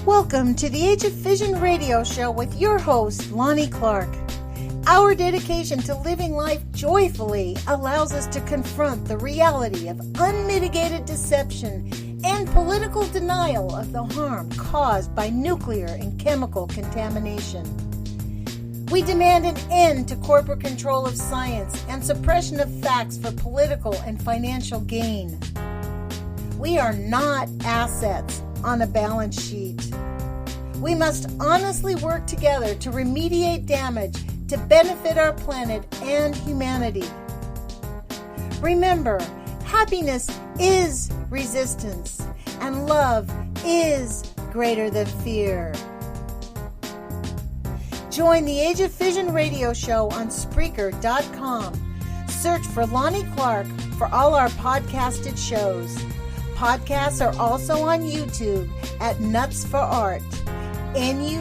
Welcome to the Age of Fission radio show with your host, Lonnie Clark. Our dedication to living life joyfully allows us to confront the reality of unmitigated deception and political denial of the harm caused by nuclear and chemical contamination. We demand an end to corporate control of science and suppression of facts for political and financial gain. We are not assets on a balance sheet. We must honestly work together to remediate damage to benefit our planet and humanity. Remember, happiness is resistance, and love is greater than fear. Join the Age of Fission radio show on Spreaker.com. Search for Lonnie Clark for all our podcasted shows. Podcasts are also on YouTube at nutzforart. nutzforart.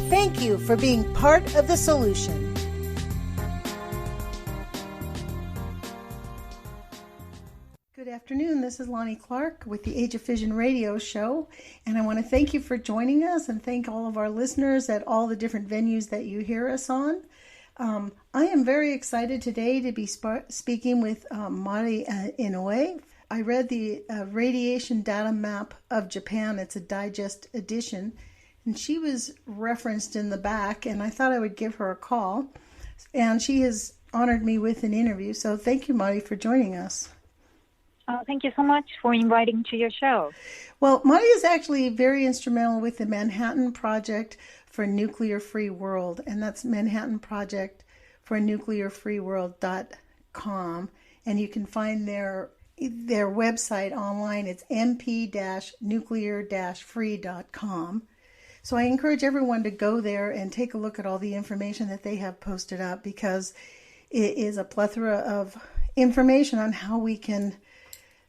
Thank you for being part of the solution. Good afternoon. This is Lonnie Clark with the Age of Fission radio show, and I want to thank you for joining us and thank all of our listeners at all the different venues that you hear us on. I am very excited today to be speaking with Mari Inoue. I read the radiation data map of Japan. It's a digest edition, and she was referenced in the back, and I thought I would give her a call, and she has honored me with an interview. So thank you, Mari, for joining us. Thank you so much for inviting to your show. Well, Mari is actually very instrumental with the Manhattan Project for a Nuclear-Free World, and that's Manhattan Project for a Nuclear-Free-World.com, and you can find their website online. It's mp-nuclear-free.com. So I encourage everyone to go there and take a look at all the information that they have posted up, because it is a plethora of information on how we can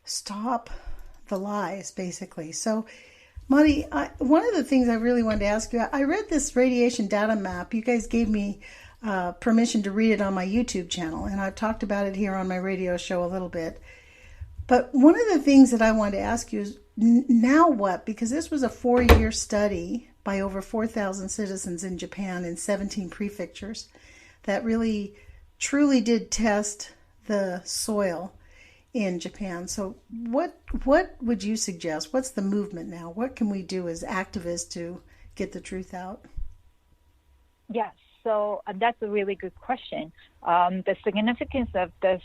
stop the lies, basically. So, Mari, one of the things I really wanted to ask you, I read this radiation data map. You guys gave me permission to read it on my YouTube channel, and I've talked about it here on my radio show a little bit. But one of the things that I wanted to ask you is, now what? Because this was a 4-year study by over 4,000 citizens in Japan in 17 prefectures that really, truly did test the soil in Japan. So what would you suggest? What's the movement now? What can we do as activists to get the truth out? Yes, so that's a really good question. The significance of this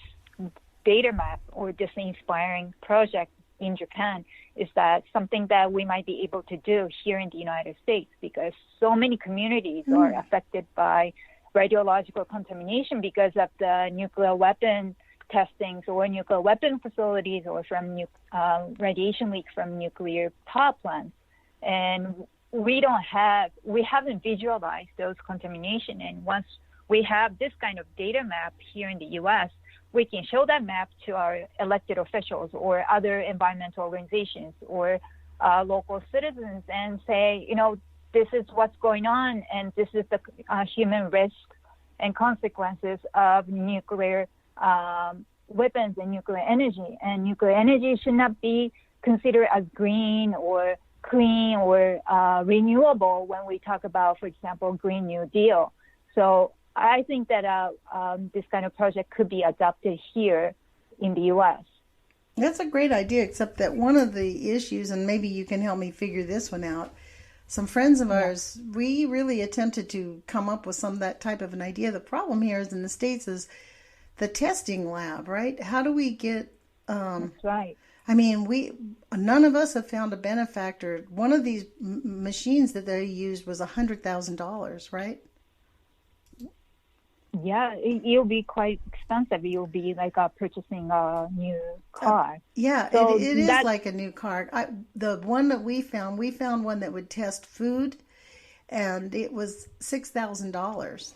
data map or this inspiring project in Japan is that something that we might be able to do here in the United States, because so many communities are affected by radiological contamination because of the nuclear weapon testings or nuclear weapon facilities, or from radiation leaks from nuclear power plants. And we haven't visualized those contamination. And once we have this kind of data map here in the U.S., we can show that map to our elected officials or other environmental organizations or local citizens and say, this is what's going on, and this is the human risk and consequences of nuclear weapons and nuclear energy. And nuclear energy should not be considered as green or clean or renewable when we talk about, for example, Green New Deal. So I think that this kind of project could be adopted here in the U.S. That's a great idea, except that one of the issues, and maybe you can help me figure this one out, some friends of ours, we really attempted to come up with that type of an idea. The problem here is in the States is the testing lab, right? How do we get... That's right. I mean, none of us have found a benefactor. One of these machines that they used was $100,000, right? Yeah, it'll be quite expensive. You'll be like purchasing a new car. So it is like a new car. The one that we found one that would test food, and it was $6,000.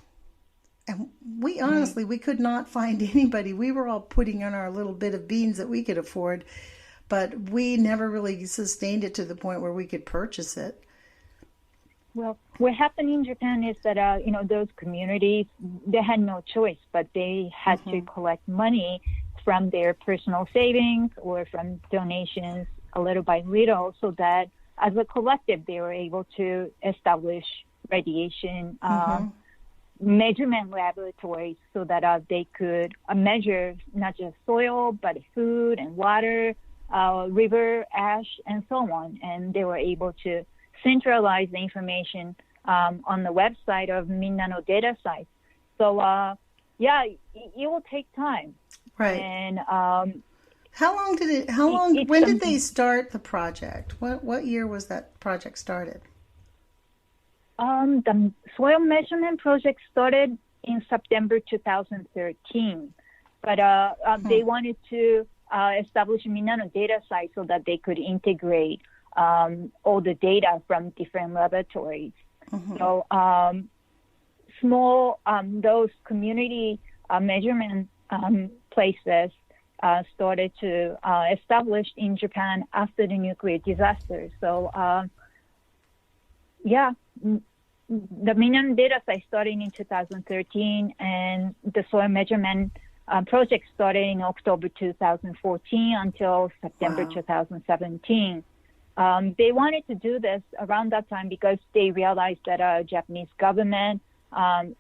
And we honestly, we could not find anybody. We were all putting in our little bit of beans that we could afford, but we never really sustained it to the point where we could purchase it. Well, what happened in Japan is that, those communities, they had no choice, but they had to collect money from their personal savings or from donations a little by little, so that as a collective they were able to establish radiation measurement laboratories so that they could measure not just soil but food and water, river ash, and so on. And they were able to centralize the information on the website of Minna data sites. So yeah, it will take time. Right. And when did they start the project? What year was that project started? The soil measurement project started in September 2013, but they wanted to establish a Minna data site so that they could integrate all the data from different laboratories. So small those community measurement places started to establish in Japan after the nuclear disaster. So yeah, the Minna data site started in 2013, and the soil measurement project started in October 2014 until September 2017. They wanted to do this around that time because they realized that Japanese government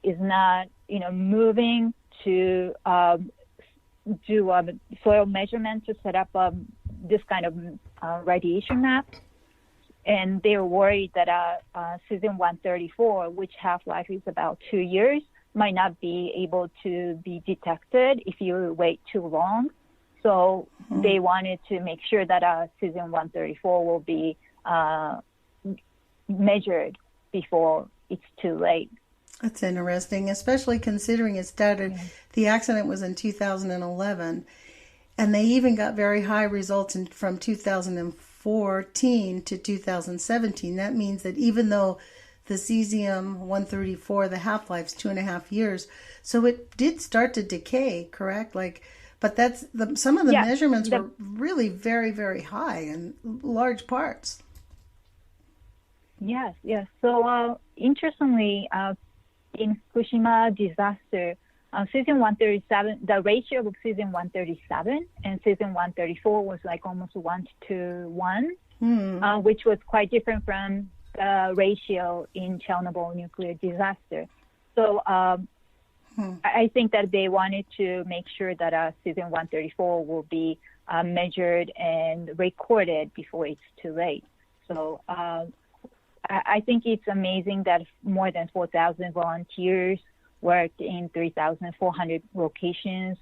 is not, moving to do soil measurement to set up this kind of radiation map. And they were worried that cesium-134, which half-life is about 2 years, might not be able to be detected if you wait too long. So they wanted to make sure that cesium-134 will be measured before it's too late. That's interesting, especially considering it started, the accident was in 2011, and they even got very high results from 2014 to 2017. That means that even though the cesium-134, the half-life's 2.5 years, so it did start to decay, correct? But that's some of the measurements were really very, very high in large parts. Yes. So interestingly, in Fukushima disaster, cesium-137, the ratio of cesium-137 and cesium-134 was like almost 1-to-1, which was quite different from the ratio in Chernobyl nuclear disaster. So I think that they wanted to make sure that cesium-134 will be measured and recorded before it's too late. So I think it's amazing that more than 4,000 volunteers worked in 3,400 locations,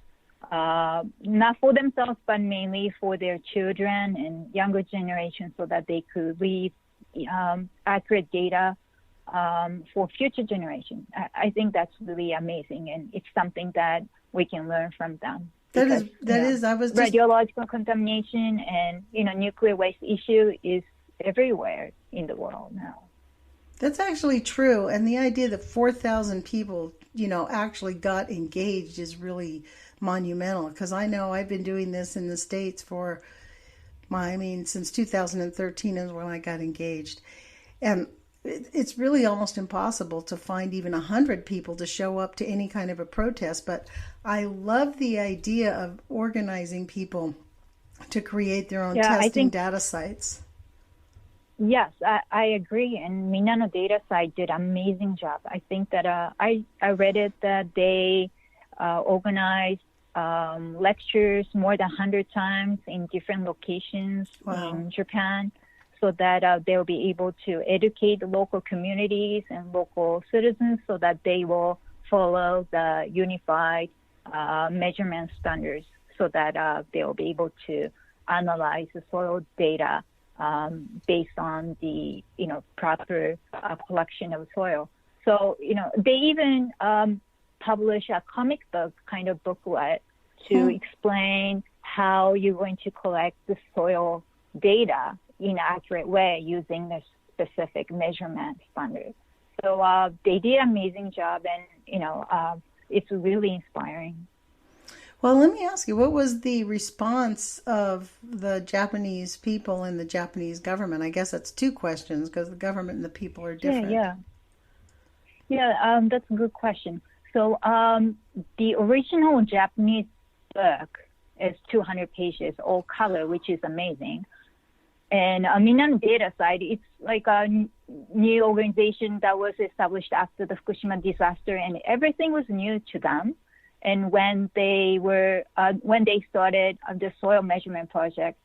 not for themselves, but mainly for their children and younger generations so that they could leave accurate data for future generations. I think that's really amazing, and it's something that we can learn from them. Radiological contamination and nuclear waste issue is everywhere in the world now. That's actually true, and the idea that 4,000 people, actually got engaged is really monumental. Because I know I've been doing this in the States since 2013 is when I got engaged, and it's really almost impossible to find even 100 people to show up to any kind of a protest. But I love the idea of organizing people to create their own testing data sites. Yes, I agree. And Minna data site did an amazing job. I think that I read it that they organized lectures more than 100 times in different locations in Japan, so that they'll be able to educate the local communities and local citizens so that they will follow the unified measurement standards, so that they'll be able to analyze the soil data based on the proper collection of soil. So they even publish a comic book kind of booklet to explain how you're going to collect the soil data in an accurate way using the specific measurement standards. So they did an amazing job, and it's really inspiring. Well, let me ask you, what was the response of the Japanese people and the Japanese government? I guess that's two questions, because the government and the people are different. Yeah, that's a good question. So the original Japanese book It's 200 pages, all color, which is amazing. And Minnan Data side, it's like a new organization that was established after the Fukushima disaster, and everything was new to them. And when they started the soil measurement project,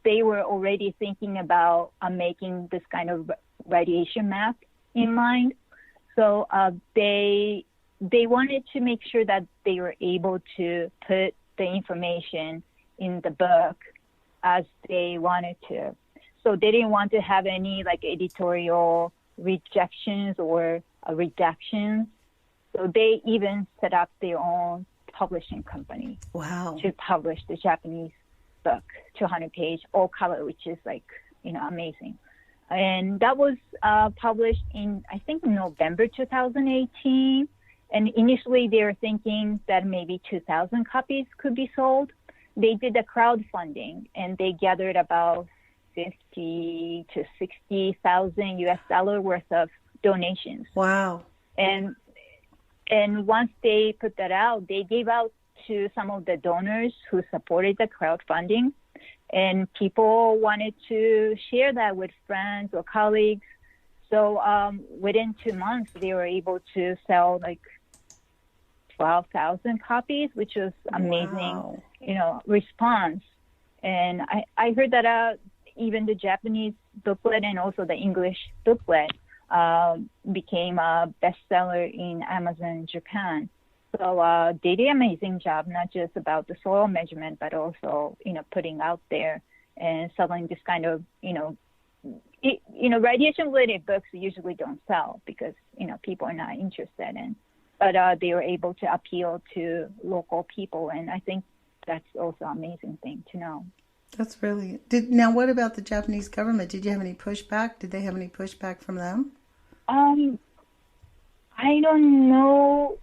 they were already thinking about making this kind of radiation map in mind. So they wanted to make sure that they were able to put the information in the book as they wanted to. So they didn't want to have any like editorial rejections or redactions. So they even set up their own publishing company. Wow. To publish the Japanese book, 200-page, all color, which is like, amazing. And that was published in, I think, November 2018. And initially they were thinking that maybe 2,000 copies could be sold. They did a crowdfunding and they gathered about 50 to 60,000 US dollar worth of donations. Wow. And once they put that out, they gave out to some of the donors who supported the crowdfunding, and people wanted to share that with friends or colleagues. So within 2 months, they were able to sell like 12,000 copies, which was amazing, response. And I heard that even the Japanese booklet and also the English booklet became a bestseller in Amazon Japan. So they did an amazing job, not just about the soil measurement, but also, putting out there and selling this kind of, radiation-related books usually don't sell because, people are not interested in. But they were able to appeal to local people, and I think that's also an amazing thing to know. That's really... Now, what about the Japanese government? Did you have any pushback? Did they have any pushback from them? I don't know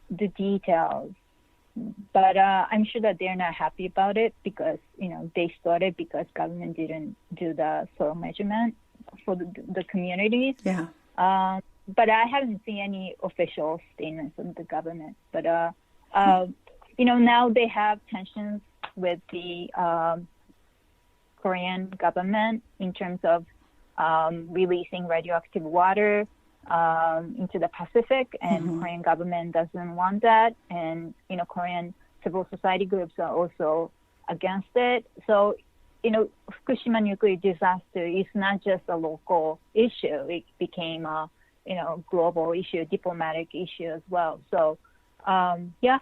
the details, but I'm sure that they're not happy about it because, they started because government didn't do the soil measurement for the communities. Yeah. But I haven't seen any official statements from the government. But, now they have tensions with the Korean government in terms of releasing radioactive water into the Pacific, and Korean government doesn't want that. And, Korean civil society groups are also against it. So, Fukushima nuclear disaster is not just a local issue. It became a, global issue, diplomatic issue as well. So, yeah.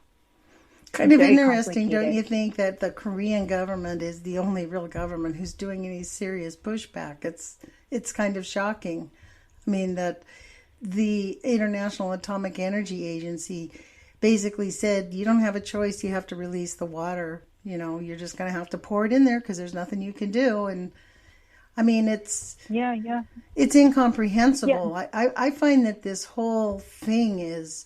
Kind of interesting, don't you think, that the Korean government is the only real government who's doing any serious pushback? It's kind of shocking. I mean, that the International Atomic Energy Agency basically said, you don't have a choice, you have to release the water. You're just going to have to pour it in there because there's nothing you can do. And I mean, it's incomprehensible. Yeah. I find that this whole thing is,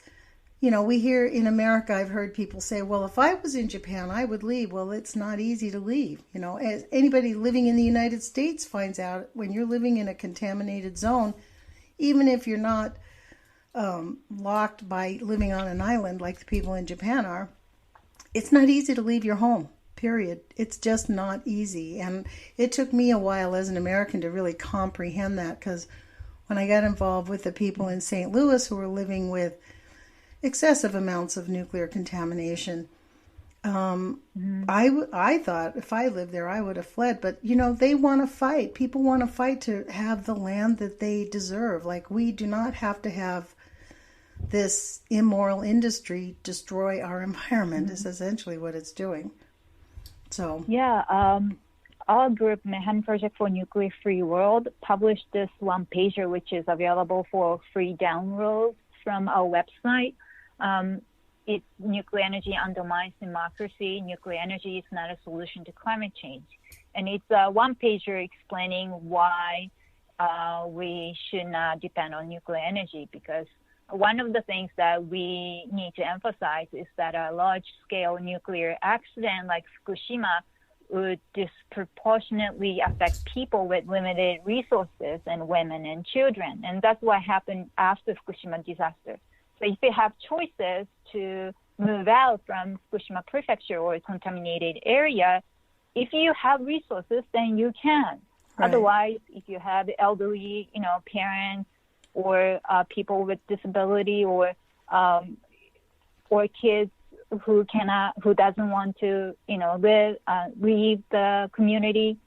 we hear in America, I've heard people say, well, if I was in Japan, I would leave. Well, it's not easy to leave. As anybody living in the United States finds out, when you're living in a contaminated zone, even if you're not locked by living on an island like the people in Japan are, it's not easy to leave your home, period. It's just not easy. And it took me a while as an American to really comprehend that, because when I got involved with the people in St. Louis who were living with excessive amounts of nuclear contamination, I thought if I lived there, I would have fled. But, they want to fight. People want to fight to have the land that they deserve. Like, we do not have to have this immoral industry destroy our environment, is essentially what it's doing. So yeah, our group, Manhattan Project for Nuclear Free World, published this one-pager, which is available for free download from our website. It's Nuclear Energy Undermines Democracy. Nuclear energy is not a solution to climate change. And it's a one-pager explaining why we should not depend on nuclear energy, because one of the things that we need to emphasize is that a large-scale nuclear accident like Fukushima would disproportionately affect people with limited resources and women and children. And that's what happened after Fukushima disaster. So if you have choices to move out from Fukushima Prefecture or contaminated area. If you have resources, then you can. Right. Otherwise, if you have elderly, parents or people with disability or kids who doesn't want to, leave the community.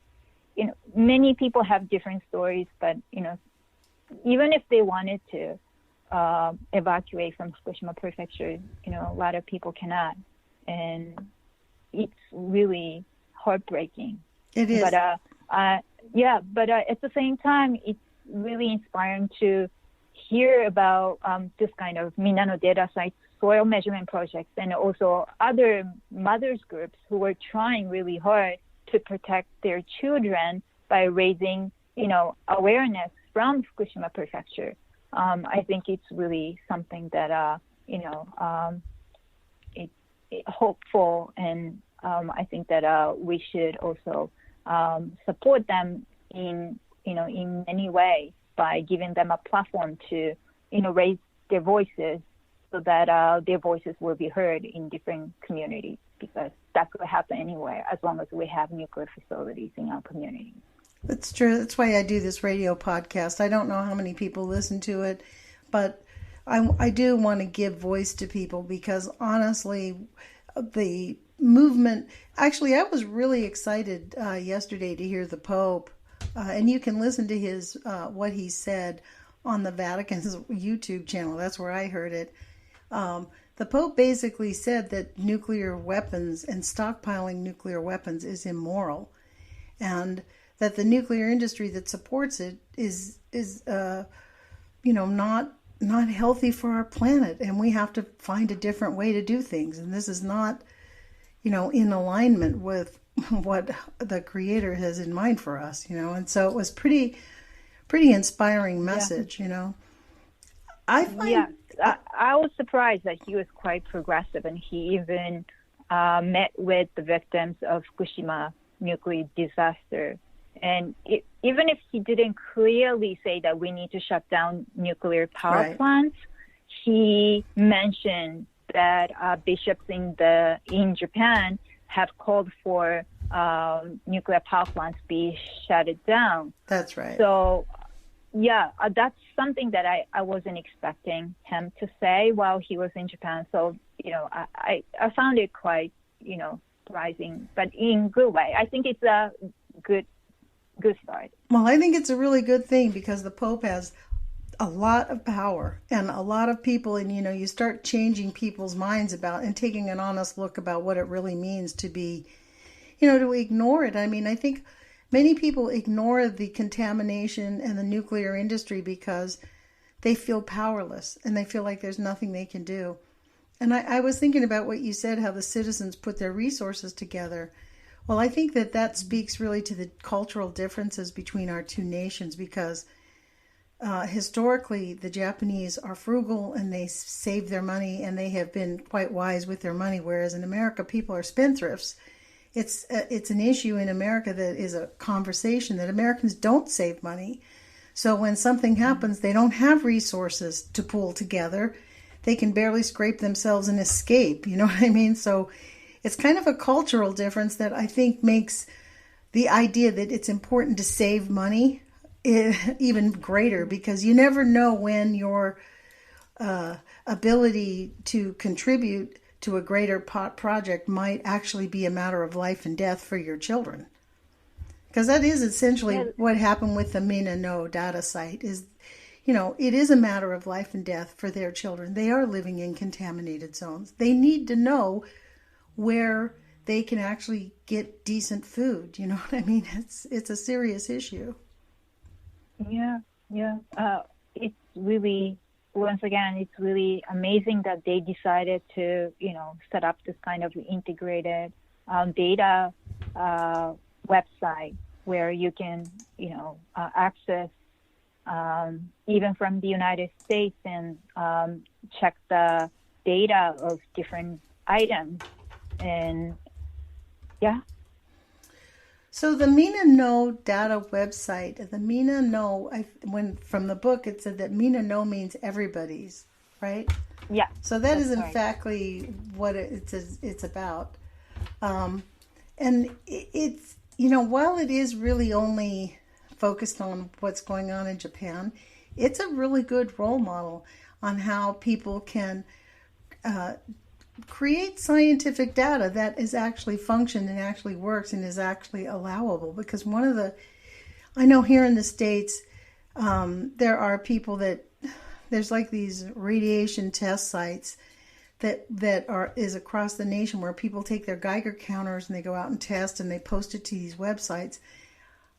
Many people have different stories, but, even if they wanted to evacuate from Fukushima Prefecture, a lot of people cannot. And it's really heartbreaking. It is. But, at the same time, it's really inspiring to hear about this kind of Minano data site soil measurement projects and also other mothers groups who are trying really hard to protect their children by raising, awareness from Fukushima Prefecture. I think it's really something that, it's hopeful, and I think that we should also support them in many ways by giving them a platform to, raise their voices so that their voices will be heard in different communities, because that's what happens anywhere as long as we have nuclear facilities in our community. That's true. That's why I do this radio podcast. I don't know how many people listen to it, but I do want to give voice to people because honestly, the movement, actually I was really excited yesterday to hear the Pope, and you can listen to his what he said on the Vatican's YouTube channel. That's where I heard it. The Pope basically said that nuclear weapons and stockpiling nuclear weapons is immoral, and that the nuclear industry that supports it is not healthy for our planet, and we have to find a different way to do things. And this is not, in alignment with what the Creator has in mind for us, And so it was pretty inspiring message, I find. Yeah. I was surprised that he was quite progressive, and he even met with the victims of Fukushima nuclear disaster. And even if he didn't clearly say that we need to shut down nuclear power plants, he mentioned that bishops in Japan have called for nuclear power plants be shut down. That's right. So, that's something that I wasn't expecting him to say while he was in Japan. So, I found it quite, surprising, but in a good way. I think it's a good start. Well, I think it's a really good thing because the Pope has a lot of power and a lot of people, and you start changing people's minds about and taking an honest look about what it really means to be, to ignore it. I mean, I think many people ignore the contamination and the nuclear industry because they feel powerless and they feel like there's nothing they can do. And I was thinking about what you said, how the citizens put their resources together. Well, I think that speaks really to the cultural differences between our two nations because historically the Japanese are frugal and they save their money and they have been quite wise with their money, whereas in America people are spendthrifts. It's an issue in America that is a conversation that Americans don't save money. So when something happens, they don't have resources to pool together. They can barely scrape themselves and escape. You know what I mean? So it's kind of a cultural difference that I think makes the idea that it's important to save money even greater, because you never know when your ability to contribute to a greater project might actually be a matter of life and death for your children. Because that is essentially what happened with the Minano data site is, it is a matter of life and death for their children. They are living in contaminated zones. They need to know where they can actually get decent food. You know what I mean? It's a serious issue. Yeah. It's really, once again, it's really amazing that they decided to, set up this kind of integrated data website where you can, access even from the United States and check the data of different items. And so the Minano data website, the Minano, when from the book it said that Minano means everybody's, right? Yeah, So that is that's right. exactly what it's about. And it's, while it is really only focused on what's going on in Japan, it's a really good role model on how people can create scientific data that is actually functioned and actually works and is actually allowable. Because I know here in the States, there are people there's like these radiation test sites is across the nation where people take their Geiger counters and they go out and test and they post it to these websites.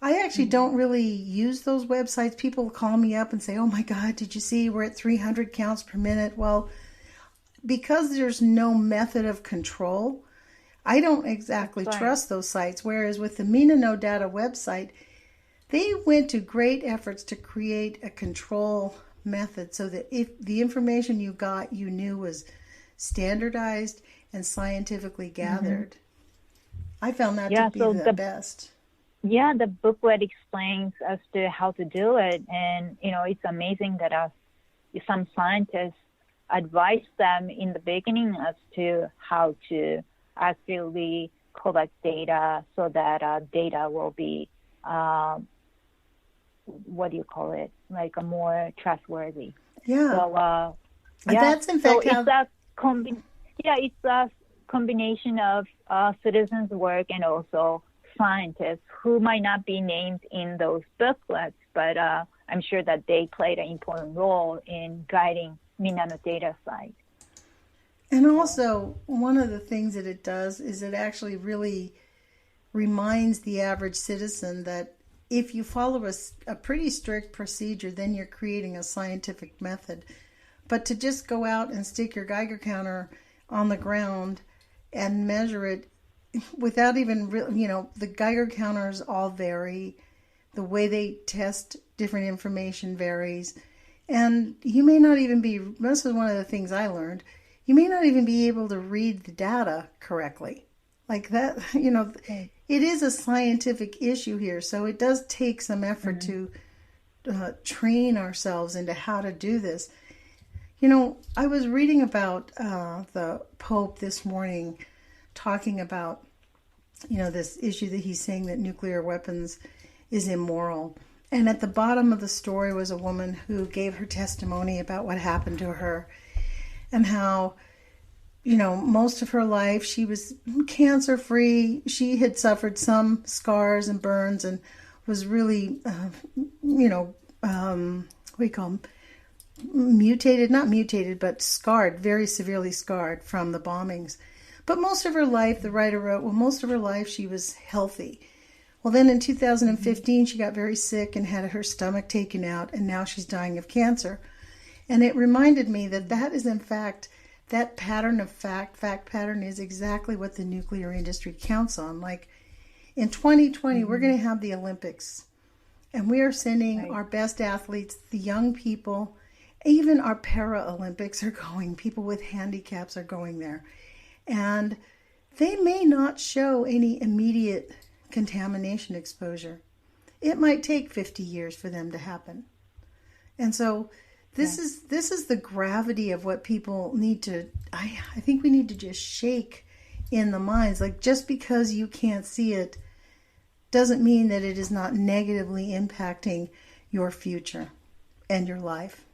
I actually don't really use those websites. People call me up and say, "Oh my God, did you see we're at 300 counts per minute?" Well, because there's no method of control, I don't exactly trust those sites. Whereas with the Mina No Data website, they went to great efforts to create a control method so that if the information you got, you knew was standardized and scientifically gathered. I found that to be the best. Yeah, the booklet explains as to how to do it, and it's amazing that some scientists advised them in the beginning as to how to accurately collect data so that data will be what do you call it? Like a more trustworthy. Yeah. So that's in fact it's a combination of citizens' work and also scientists who might not be named in those booklets, but I'm sure that they played an important role in guiding Minano data site. And also, one of the things that it does is it actually really reminds the average citizen that if you follow a pretty strict procedure, then you're creating a scientific method. But to just go out and stick your Geiger counter on the ground and measure it without even, the Geiger counters all vary. The way they test different information varies. And you may not even this is one of the things I learned, you may not even be able to read the data correctly. Like that, it is a scientific issue here. So it does take some effort to train ourselves into how to do this. I was reading about the Pope this morning talking about, this issue that he's saying that nuclear weapons is immoral. And at the bottom of the story was a woman who gave her testimony about what happened to her and how, most of her life she was cancer free. She had suffered some scars and burns and was really, what do you call them? Not mutated, but scarred, very severely scarred from the bombings. But most of her life, the writer wrote, most of her life she was healthy. Well, then in 2015, she got very sick and had her stomach taken out, and now she's dying of cancer. And it reminded me that is, in fact, that pattern of fact pattern is exactly what the nuclear industry counts on. Like in 2020, we're going to have the Olympics, and we are sending our best athletes, the young people, even our para-Olympics are going. People with handicaps are going there. And they may not show any immediate contamination exposure. It might take 50 years for them to happen. And so this is the gravity of what people need to, I think we need to just shake in the minds. Like, just because you can't see it doesn't mean that it is not negatively impacting your future and your life.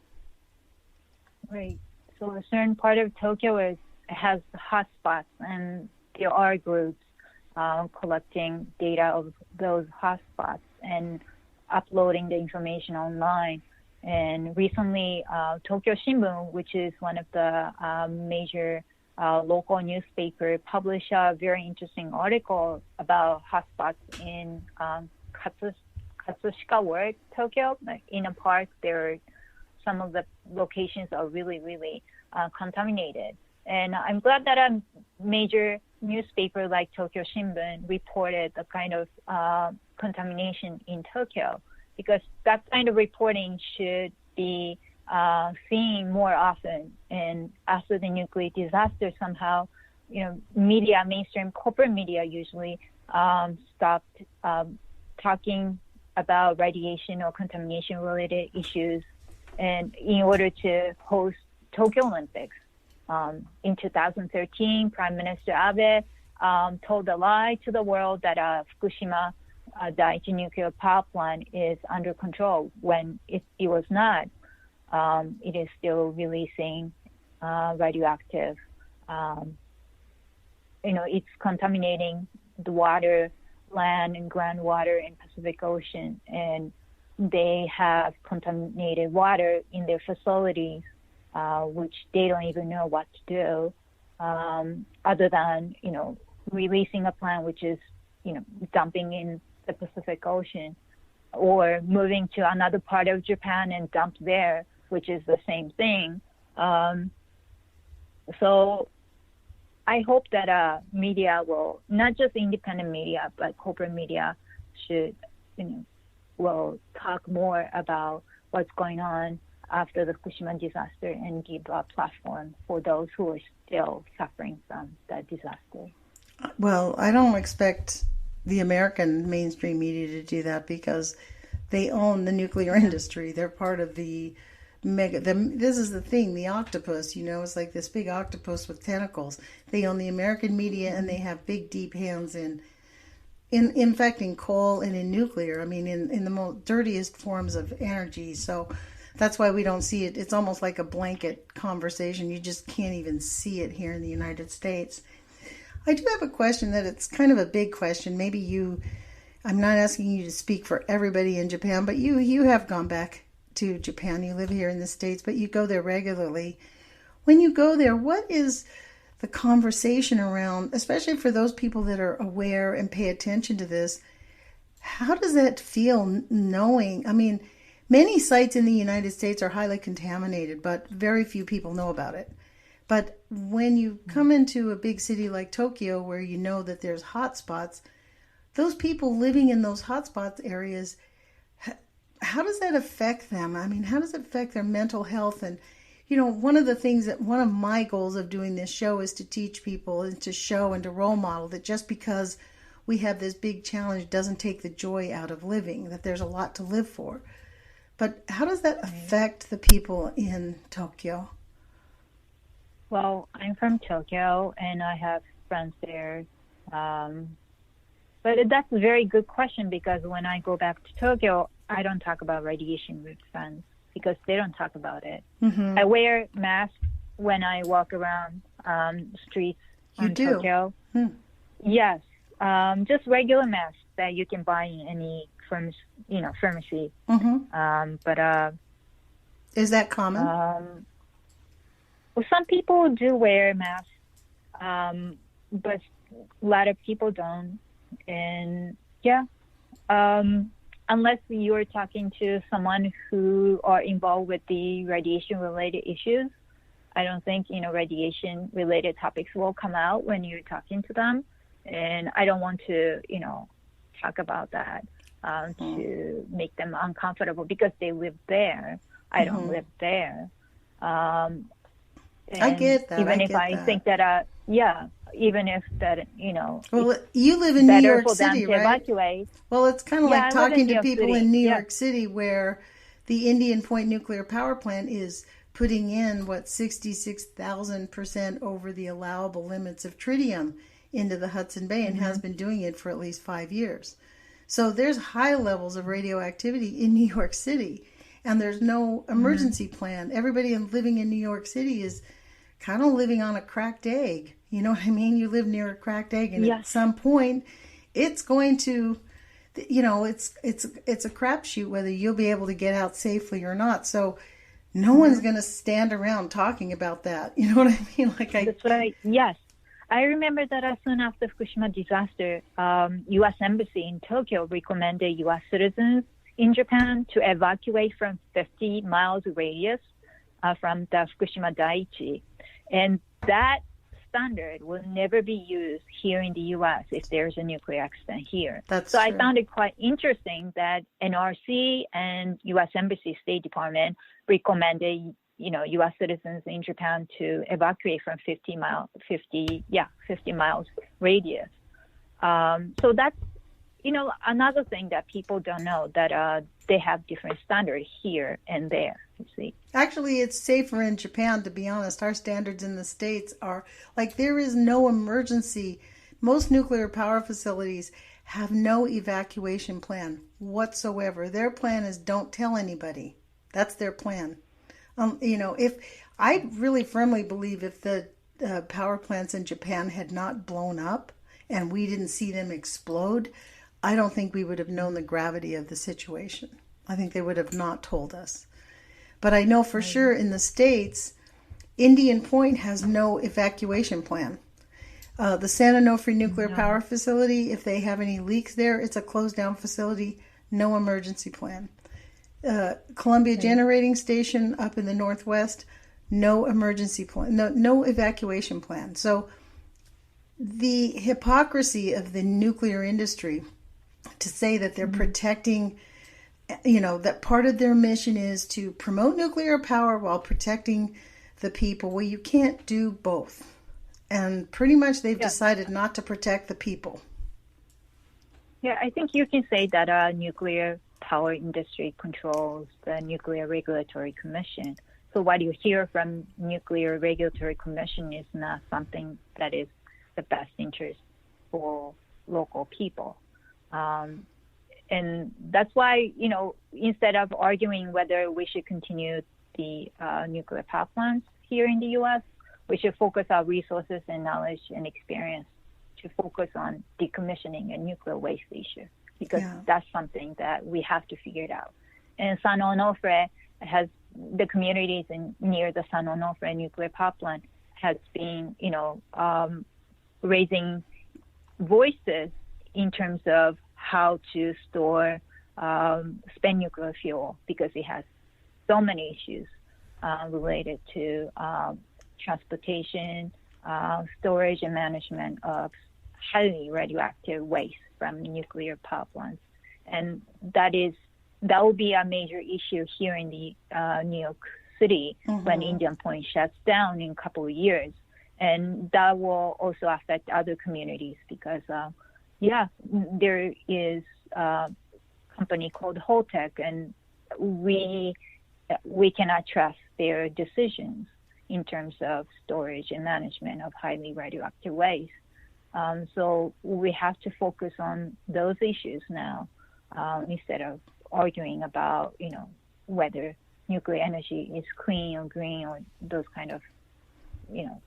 Right. So a certain part of Tokyo has hotspots, and there are groups collecting data of those hotspots and uploading the information online. And recently, Tokyo Shimbun, which is one of the major local newspaper, published a very interesting article about hotspots in Katsushika Ward, Tokyo. In a park, some of the locations are really, really contaminated. And I'm glad that a major newspaper like Tokyo Shimbun reported the kind of contamination in Tokyo, because that kind of reporting should be seen more often. And after the nuclear disaster, somehow, media, mainstream corporate media usually stopped talking about radiation or contamination related issues, and in order to host Tokyo Olympics. In 2013, Prime Minister Abe told a lie to the world that Fukushima Daiichi nuclear power plant is under control when it was not. It is still releasing radioactive. It's contaminating the water, land, and groundwater in Pacific Ocean, and they have contaminated water in their facilities, which they don't even know what to do, other than releasing a plant which is dumping in the Pacific Ocean, or moving to another part of Japan and dump there, which is the same thing. So I hope that media will, not just independent media, but corporate media should, will talk more about what's going on after the Fukushima disaster and give a platform for those who are still suffering from that disaster. Well, I don't expect the American mainstream media to do that because they own the nuclear industry. They're part of the this is the thing, the octopus, it's like this big octopus with tentacles. They own the American media, and they have big, deep hands in fact, in coal and in nuclear. I mean, in the most dirtiest forms of energy. So that's why we don't see it. It's almost like a blanket conversation. You just can't even see it here in the United States. I do have a question that it's kind of a big question. Maybe I'm not asking you to speak for everybody in Japan, but you have gone back to Japan. You live here in the States, but you go there regularly. When you go there, what is the conversation around, especially for those people that are aware and pay attention to this? How does that feel knowing? I mean, many sites in the United States are highly contaminated, but very few people know about it. But when you come into a big city like Tokyo, where you know that there's hot spots, those people living in those hot spots areas, how does that affect them? I mean, how does it affect their mental health? And, one of my goals of doing this show is to teach people and to show and to role model that just because we have this big challenge doesn't take the joy out of living, that there's a lot to live for. But how does that affect the people in Tokyo? Well, I'm from Tokyo, and I have friends there. But that's a very good question, because when I go back to Tokyo, I don't talk about radiation with friends because they don't talk about it. Mm-hmm. I wear masks when I walk around streets in Tokyo. Hmm. Yes, just regular masks that you can buy in any pharmacy. Mm-hmm. But is that common? Well, some people do wear masks, but a lot of people don't. And unless you're talking to someone who are involved with the radiation-related issues, I don't think, radiation-related topics will come out when you're talking to them. And I don't want to, talk about that to make them uncomfortable because they live there. I don't live there. I get that. Even if I think that, even if that, Well, you live in New York City, right? Evacuate. Well, it's kind of like talking to people in New York City, where the Indian Point nuclear power plant is putting in 66,000% over the allowable limits of tritium into the Hudson Bay, and has been doing it for at least 5 years. So there's high levels of radioactivity in New York City, and there's no emergency plan. Everybody living in New York City is kind of living on a cracked egg. You know what I mean? You live near a cracked egg, and at some point, it's going to, it's a crapshoot whether you'll be able to get out safely or not. So no one's going to stand around talking about that. You know what I mean? That's right. Yes. I remember that as soon after Fukushima disaster, U.S. Embassy in Tokyo recommended U.S. citizens in Japan to evacuate from 50 miles radius from the Fukushima Daiichi. And that standard will never be used here in the U.S. if there's a nuclear accident here. That's true. I found it quite interesting that NRC and U.S. Embassy State Department recommended, U.S. citizens in Japan to evacuate from 50 miles radius. So that's, another thing that people don't know that they have different standards here and there. You see, actually, it's safer in Japan. To be honest, our standards in the States are like there is no emergency. Most nuclear power facilities have no evacuation plan whatsoever. Their plan is don't tell anybody. That's their plan. If I really firmly believe if the power plants in Japan had not blown up and we didn't see them explode, I don't think we would have known the gravity of the situation. I think they would have not told us. But I know for sure in the States, Indian Point has no evacuation plan. The San Onofre nuclear power facility, if they have any leaks there, it's a closed down facility, no emergency plan. Columbia Generating Station up in the Northwest, no emergency plan, no evacuation plan. So the hypocrisy of the nuclear industry to say that they're protecting, that part of their mission is to promote nuclear power while protecting the people. Well, you can't do both. And pretty much they've decided not to protect the people. Yeah, I think you can say that nuclear power industry controls the Nuclear Regulatory Commission. So what you hear from Nuclear Regulatory Commission is not something that is the best interest for local people. And that's why, instead of arguing whether we should continue the nuclear power plants here in the U.S., we should focus our resources and knowledge and experience to focus on decommissioning a nuclear waste issue, because that's something that we have to figure it out. And San Onofre has the communities near the San Onofre nuclear power plant has been, raising voices in terms of how to store spent nuclear fuel, because it has so many issues related to transportation, storage, and management of highly radioactive waste from nuclear power plants. And that will be a major issue here in the New York City when Indian Point shuts down in a couple of years. And that will also affect other communities because, there is a company called Holtec, and we cannot trust their decisions in terms of storage and management of highly radioactive waste. So we have to focus on those issues now instead of arguing about, whether nuclear energy is clean or green or those kind of,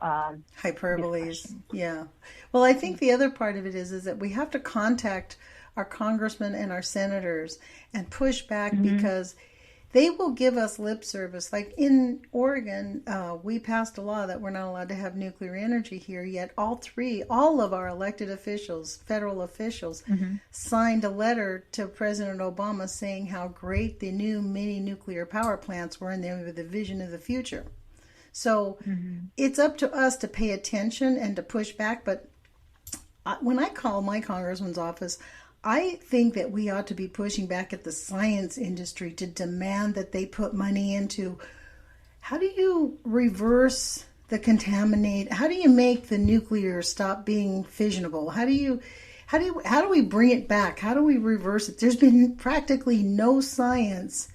hyperboles. Yeah. Well, I think the other part of it is that we have to contact our congressmen and our senators and push back because they will give us lip service. Like in Oregon, we passed a law that we're not allowed to have nuclear energy here, yet all of our elected officials, federal officials, signed a letter to President Obama saying how great the new mini nuclear power plants were and they were the vision of the future. So it's up to us to pay attention and to push back. But when I call my congressman's office, I think that we ought to be pushing back at the science industry to demand that they put money into how do you reverse the contaminate? How do you make the nuclear stop being fissionable? How do we bring it back? How do we reverse it? There's been practically no science.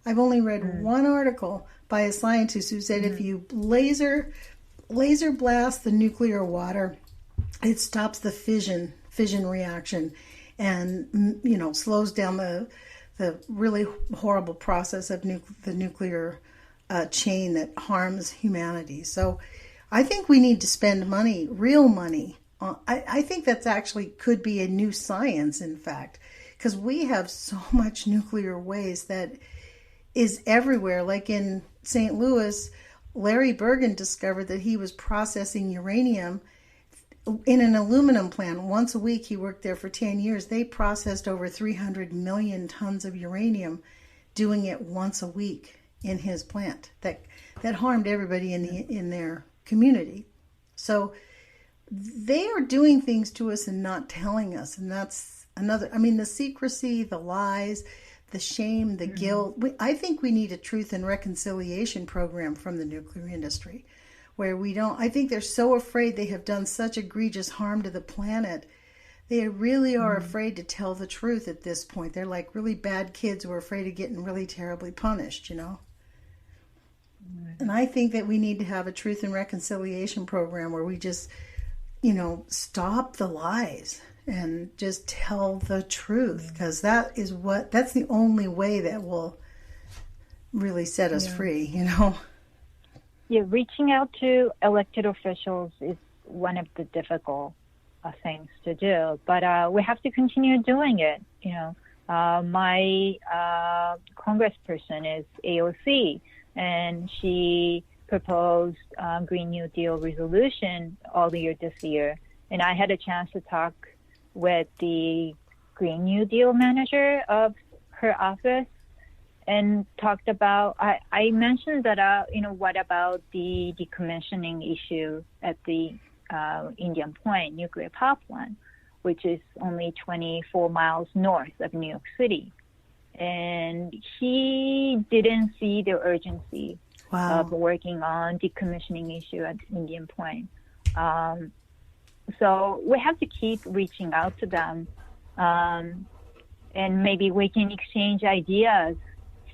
I've only read one article by a scientist who said if you laser blast the nuclear water, it stops the fission reaction and slows down the really horrible process of the nuclear chain that harms humanity. So I think we need to spend money, real money. I think that's actually could be a new science, in fact, because we have so much nuclear waste that is everywhere. Like in St. Louis, Larry Bergen discovered that he was processing uranium in an aluminum plant. Once a week, he worked there for 10 years. They processed over 300 million tons of uranium doing it once a week in his plant. That harmed everybody in their community. So they are doing things to us and not telling us. And that's another, the secrecy, the lies, the shame, the guilt. I think we need a truth and reconciliation program from the nuclear industry where I think they're so afraid they have done such egregious harm to the planet They really are afraid to tell the truth at this point. They're like really bad kids who are afraid of getting really terribly punished, you know? And I think that we need to have a truth and reconciliation program where we just, you know, stop the lies and just tell the truth, because that's the only way that will really set us free, you know? Yeah, reaching out to elected officials is one of the difficult things to do, but we have to continue doing it. You know, my congressperson is AOC, and she proposed Green New Deal resolution earlier this year, and I had a chance to talk with the Green New Deal manager of her office and talked about, I mentioned that, you know, what about the decommissioning issue at the Indian Point nuclear power plant, which is only 24 miles north of New York City. And he didn't see the urgency of working on decommissioning issue at Indian Point. So we have to keep reaching out to them, and maybe we can exchange ideas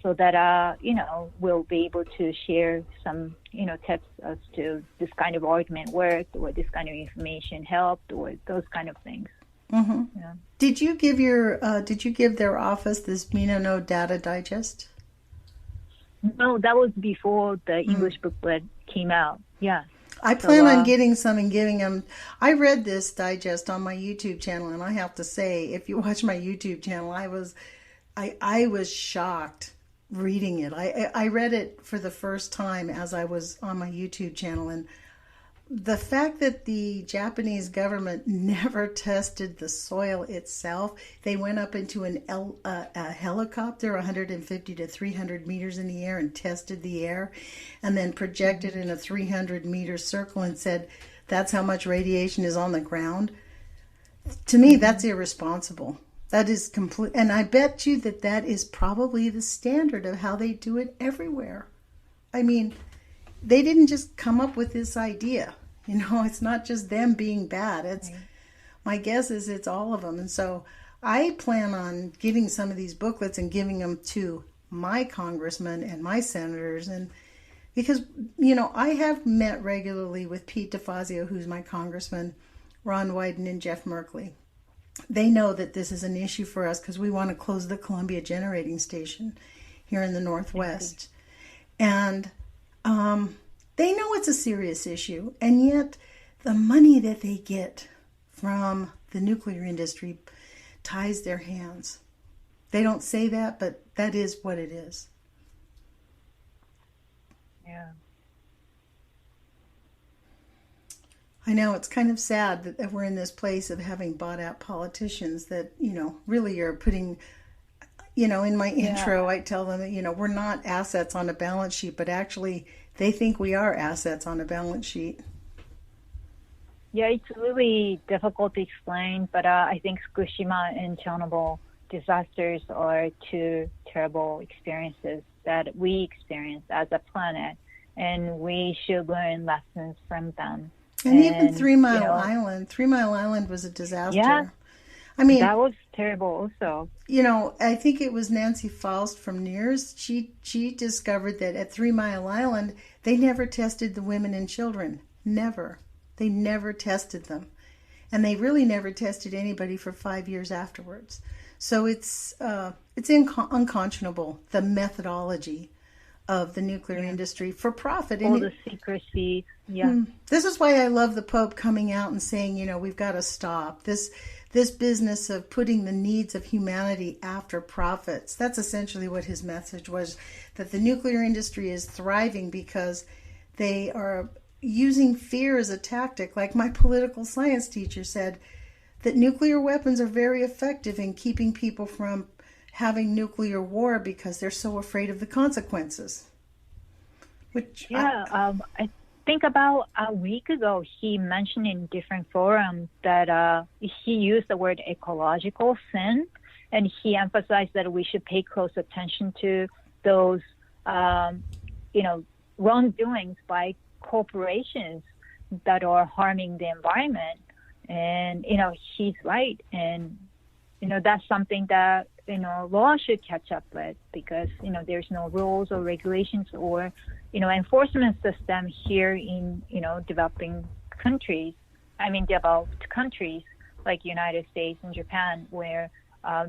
so that, you know, we'll be able to share some, you know, tips as to this kind of argument worked, or this kind of information helped, or those kind of things. Mm-hmm. Yeah. Did you give their office this Mino Data Digest? No, that was before the English booklet came out. Yeah. I plan on getting some and giving them. I read this digest on my YouTube channel, and I have to say, if you watch my YouTube channel, I was shocked reading it. I read it for the first time as I was on my YouTube channel, and the fact that the Japanese government never tested the soil itself, they went up into a helicopter 150 to 300 meters in the air and tested the air, and then projected in a 300-meter circle and said, that's how much radiation is on the ground. To me, that's irresponsible. That is complete, and I bet you that is probably the standard of how they do it everywhere. I mean, they didn't just come up with this idea. You know, it's not just them being bad. It's my guess is it's all of them. And so I plan on getting some of these booklets and giving them to my congressmen and my senators. And because, you know, I have met regularly with Pete DeFazio, who's my congressman, Ron Wyden, and Jeff Merkley. They know that this is an issue for us because we want to close the Columbia Generating Station here in the Northwest. And they know it's a serious issue, and yet the money that they get from the nuclear industry ties their hands. They don't say that, but that is what it is. Yeah. I know it's kind of sad that we're in this place of having bought out politicians that, you know, really are putting, you know, in my intro, I tell them that, you know, we're not assets on a balance sheet, but actually they think we are assets on a balance sheet. Yeah, it's really difficult to explain, but I think Fukushima and Chernobyl disasters are two terrible experiences that we experience as a planet, and we should learn lessons from them. And even 3 Mile Island. 3 Mile Island was a disaster. Yeah, I mean, that was terrible also. You know, I think it was Nancy Faust from NEARS. She discovered that at 3 Mile Island, they never tested the women and children. Never. They never tested them. And they really never tested anybody for 5 years afterwards. So it's unconscionable, the methodology of the nuclear industry for profit. All the secrecy. Yeah. This is why I love the Pope coming out and saying, you know, we've got to stop this business of putting the needs of humanity after profits. That's essentially what his message was, that the nuclear industry is thriving because they are using fear as a tactic. Like my political science teacher said, that nuclear weapons are very effective in keeping people from having nuclear war because they're so afraid of the consequences. I think about a week ago, he mentioned in different forums that he used the word ecological sin, and he emphasized that we should pay close attention to those, wrongdoings by corporations that are harming the environment. And, he's right. And, that's something that, law should catch up with because, there's no rules or regulations or, enforcement system here in, developing countries. Developed countries like United States and Japan, where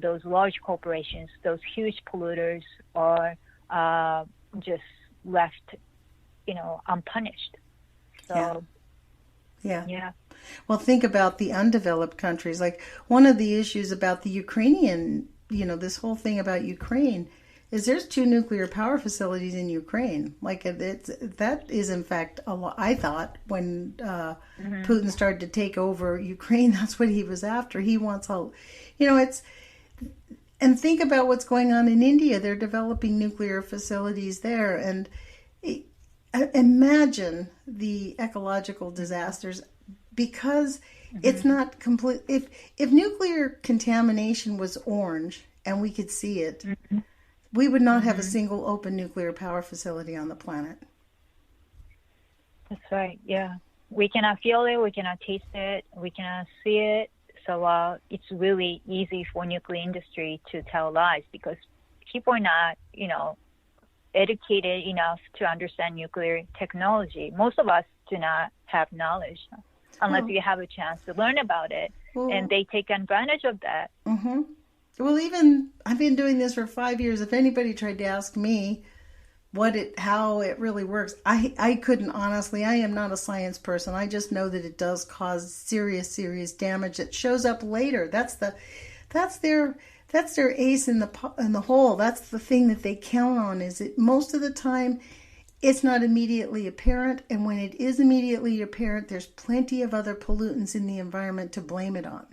those large corporations, those huge polluters are just left, unpunished. So, yeah. Well, think about the undeveloped countries. Like one of the issues about the Ukrainian, this whole thing about Ukraine is there's 2 nuclear power facilities in Ukraine. Like that is in fact a lot. I thought when Putin started to take over Ukraine, that's what he was after. He wants all, and think about what's going on in India. They're developing nuclear facilities there, and imagine the ecological disasters because it's not complete. If nuclear contamination was orange and we could see it, we would not have a single open nuclear power facility on the planet. That's right. Yeah, we cannot feel it, we cannot taste it, we cannot see it. So it's really easy for nuclear industry to tell lies because people are not, educated enough to understand nuclear technology. Most of us do not have knowledge unless you have a chance to learn about it, and they take advantage of that. Well, I've been doing this for 5 years. If anybody tried to ask me how it really works, I couldn't honestly. I am not a science person. I just know that it does cause serious damage that shows up later. That's their ace in the hole. That's the thing that they count on. Is it most of the time it's not immediately apparent, and when it is immediately apparent, there's plenty of other pollutants in the environment to blame it on.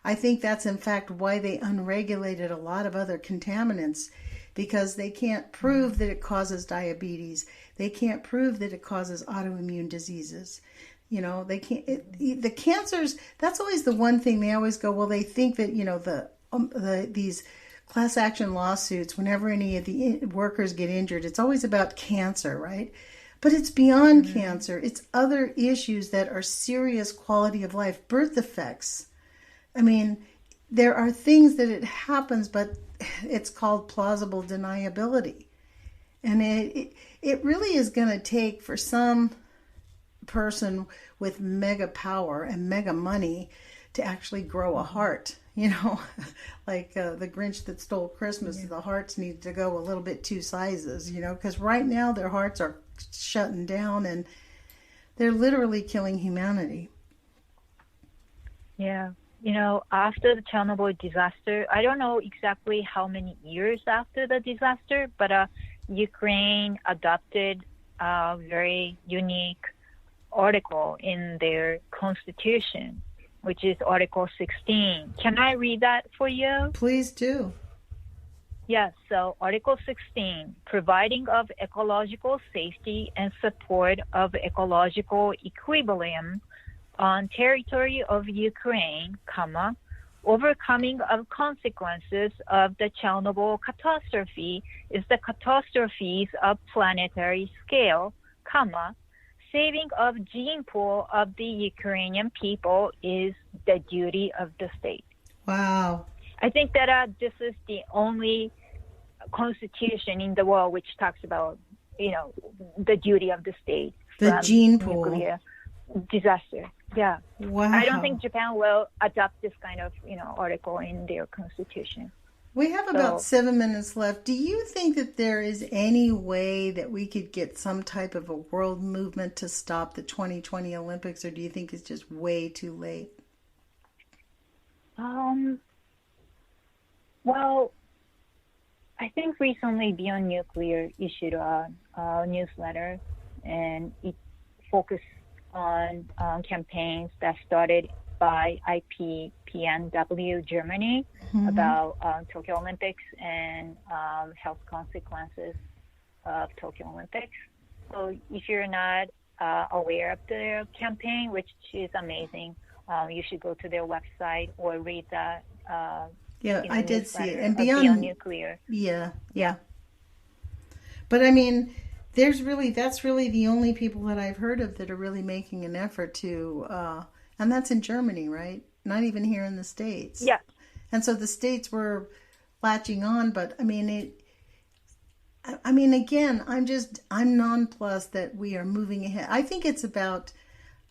I think that's in fact why they unregulated a lot of other contaminants, because they can't prove that it causes diabetes. They can't prove that it causes autoimmune diseases. They can't. The cancers. That's always the one thing they always go. Well, they think that these class action lawsuits, whenever any of the workers get injured, it's always about cancer, right? But it's beyond cancer. It's other issues that are serious quality of life, birth defects. There are things that it happens, but it's called plausible deniability. And it really is going to take for some person with mega power and mega money to actually grow a heart. Like the Grinch that stole Christmas, the hearts need to go a little bit 2 sizes, because right now their hearts are shutting down and they're literally killing humanity. Yeah. After the Chernobyl disaster, I don't know exactly how many years after the disaster, but Ukraine adopted a very unique article in their constitution, which is Article 16. Can I read that for you? Please do. Yes, so Article 16, providing of ecological safety and support of ecological equilibrium on territory of Ukraine, overcoming of consequences of the Chernobyl catastrophe is the catastrophes of planetary scale, saving of gene pool of the Ukrainian people is the duty of the state. Wow. I think that this is the only constitution in the world which talks about, the duty of the state. The gene pool. Nuclear disaster. Yeah. Wow. I don't think Japan will adopt this kind of, article in their constitution. We have about 7 minutes left. Do you think that there is any way that we could get some type of a world movement to stop the 2020 Olympics, or do you think it's just way too late? Well, I think recently Beyond Nuclear issued a newsletter, and it focused on campaigns that started by IPPNW Germany about Tokyo Olympics and health consequences of Tokyo Olympics. So if you're not aware of their campaign, which is amazing, you should go to their website or read that. I did see it. And Beyond Nuclear. Yeah. But I mean, that's really the only people that I've heard of that are really making an effort to And that's in Germany, right? Not even here in the States. Yeah. And so the States were latching on, but again, I'm nonplussed that we are moving ahead. I think it's about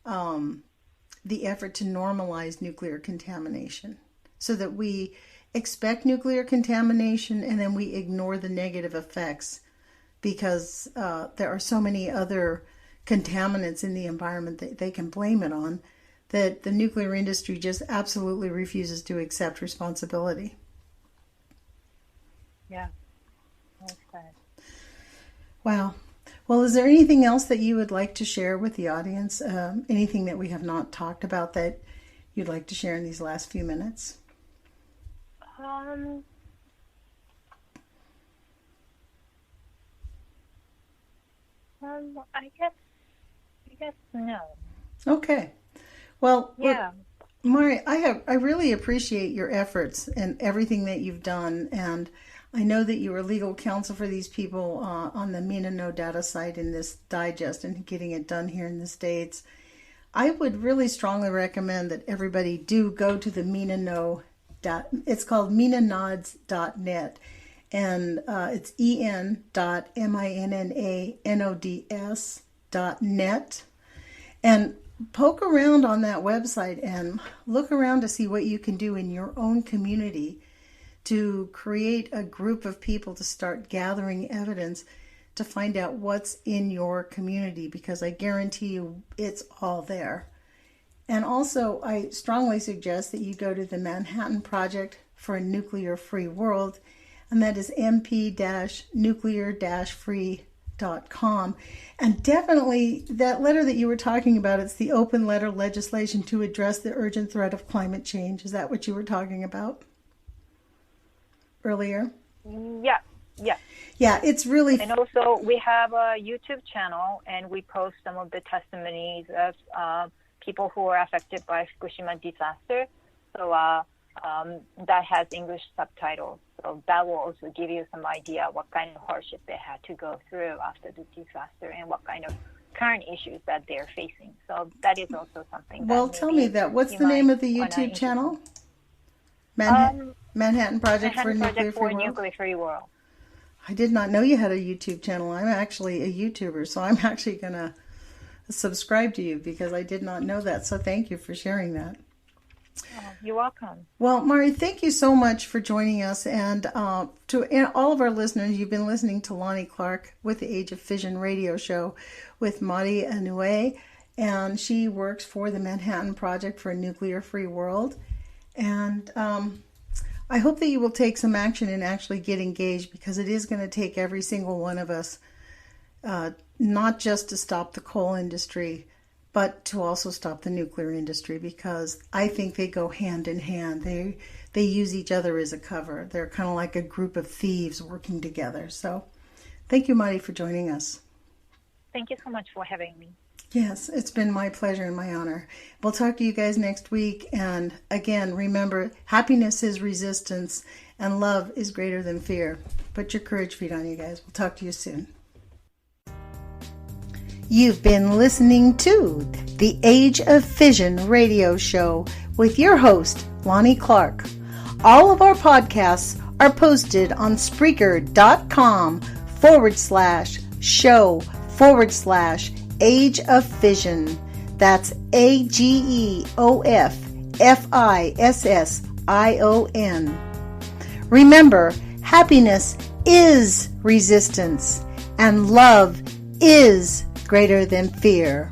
the effort to normalize nuclear contamination so that we expect nuclear contamination and then we ignore the negative effects because there are so many other contaminants in the environment that they can blame it on that the nuclear industry just absolutely refuses to accept responsibility. Yeah. That's good. Wow. Well, is there anything else that you would like to share with the audience? Anything that we have not talked about that you'd like to share in these last few minutes? I guess no. Okay. Well, Yeah. Look, Mari, I really appreciate your efforts and everything that you've done, and I know that you were legal counsel for these people on the Inoue data site in this digest and getting it done here in the States. I would really strongly recommend that everybody do go to the Inoue. It's called minanods.net, and it's en.minanods.net. And poke around on that website and look around to see what you can do in your own community to create a group of people to start gathering evidence to find out what's in your community, because I guarantee you it's all there. And also, I strongly suggest that you go to the Manhattan Project for a Nuclear-Free World, and that is mp-nuclear-free.com. And definitely that letter that you were talking about, it's the open letter legislation to address the urgent threat of climate change. Is that what you were talking about earlier? Yeah. Yeah, it's really... And also, we have a YouTube channel, and we post some of the testimonies of people who were affected by Fukushima disaster. So that has English subtitles. So that will also give you some idea what kind of hardship they had to go through after the disaster and what kind of current issues that they're facing. So that is also something. Well, tell me that. What's the name of the YouTube channel? Manhattan Project for Nuclear-Free World. I did not know you had a YouTube channel. I'm actually a YouTuber, so I'm actually going to subscribe to you because I did not know that. So thank you for sharing that. Oh, you're welcome. Well, Mari, thank you so much for joining us. And to all of our listeners, you've been listening to Lonnie Clark with the Age of Fission radio show with Mari Inoue. And she works for the Manhattan Project for a Nuclear-Free World. And I hope that you will take some action and actually get engaged, because it is going to take every single one of us, not just to stop the coal industry, but to also stop the nuclear industry, because I think they go hand in hand. They use each other as a cover. They're kind of like a group of thieves working together. So thank you, Mari, for joining us. Thank you so much for having me. Yes, it's been my pleasure and my honor. We'll talk to you guys next week. And again, remember, happiness is resistance and love is greater than fear. Put your courage feet on, you guys. We'll talk to you soon. You've been listening to the Age of Fission radio show with your host, Lonnie Clark. All of our podcasts are posted on Spreaker.com/show/Age of Fission. That's AGEOFFISSION. Remember, happiness is resistance and love is greater than fear.